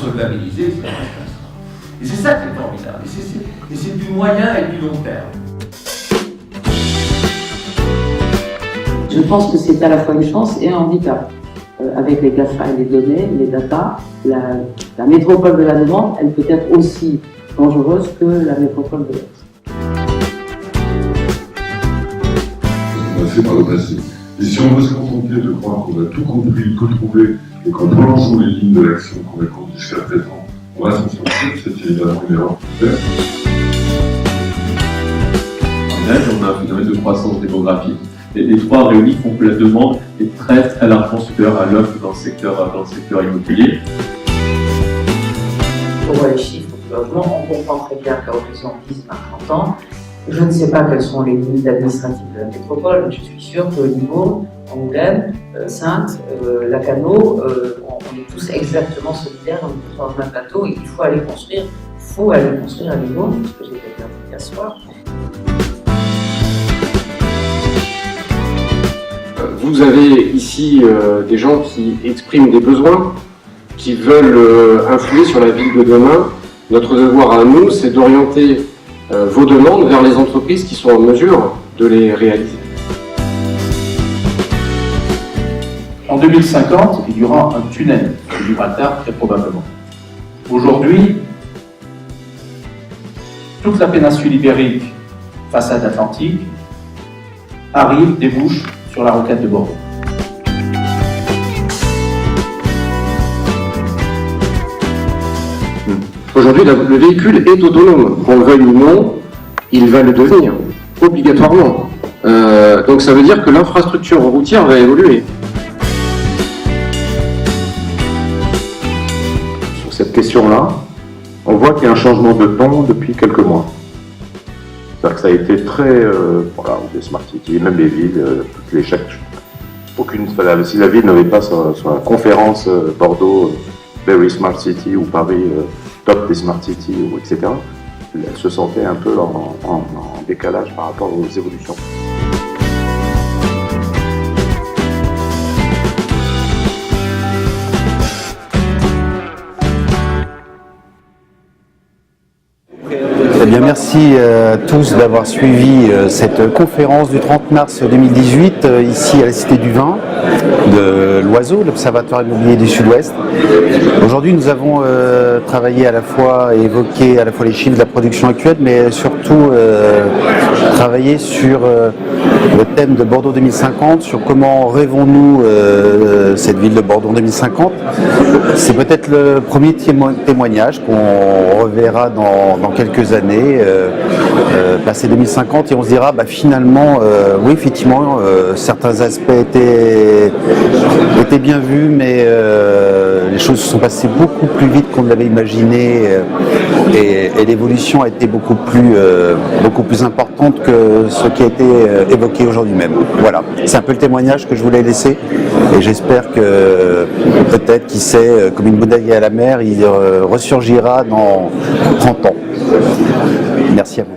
solvabiliser, etc. Et c'est ça qui est formidable. Et c'est du moyen et du long terme. Je pense que c'est à la fois une chance et un handicap. Avec les GAFA et les données, les data, la métropole de la demande, elle peut être aussi dangereuse que la métropole de l'Est. On a fait par le passé. Et si on veut se contenter de croire qu'on a tout compris, tout trouvé, et qu'en prolongeant les lignes de l'action qu'on a conduites jusqu'à présent, on va s'en sortir, c'est évidemment une erreur. En âge, on a un phénomène de croissance démographique. Et les trois réunis font que la demande est très largement supérieure à l'offre dans le secteur immobilier. On voit les chiffres du logement, on comprend très bien qu'à horizon 10, 20, 30 ans, je ne sais pas quelles sont les limites administratives de la métropole, mais je suis sûr que Libourne, Angoulême, Saintes, Lacanau, on est tous exactement solidaires, on est tous dans le même plateau, et il faut aller construire à Libourne, parce que j'ai été invité à ce soir. Vous avez ici des gens qui expriment des besoins, qui veulent influer sur la ville de demain. Notre devoir à nous, c'est d'orienter vos demandes vers les entreprises qui sont en mesure de les réaliser. En 2050, il y aura un tunnel de Gibraltar, très probablement. Aujourd'hui, toute la péninsule ibérique, façade atlantique, arrive, débouche sur la rocade de Bordeaux. Aujourd'hui, le véhicule est autonome. Qu'on le veuille ou non, il va le devenir, obligatoirement. Donc ça veut dire que l'infrastructure routière va évoluer. Sur cette question-là, on voit qu'il y a un changement de ton depuis quelques mois. C'est-à-dire que ça a été très, voilà, des smart cities, même les villes, si la ville n'avait pas sur la conférence Bordeaux, Very Smart City ou Paris, Top des Smart Cities, etc., elle se sentait un peu en décalage par rapport aux évolutions. Eh bien, merci à tous d'avoir suivi cette conférence du 30 mars 2018 ici à la Cité du Vin de l'Oiseau, l'Observatoire immobilier du Sud-Ouest. Aujourd'hui, nous avons travaillé à la fois et évoqué à la fois les chiffres de la production actuelle, mais surtout travaillé sur le thème de Bordeaux 2050, sur comment rêvons-nous cette ville de Bordeaux 2050. C'est peut-être le premier témoignage qu'on reverra dans quelques années, passé 2050, et on se dira finalement, oui, effectivement, certains aspects étaient bien vus, mais les choses se sont passées beaucoup plus vite qu'on ne l'avait imaginé, et l'évolution a été beaucoup plus importante que ce qui a été évoqué aujourd'hui même. Voilà, c'est un peu le témoignage que je voulais laisser, et j'espère que peut-être, qui sait, comme une bouteille à la mer, il ressurgira dans 30 ans. Merci à vous.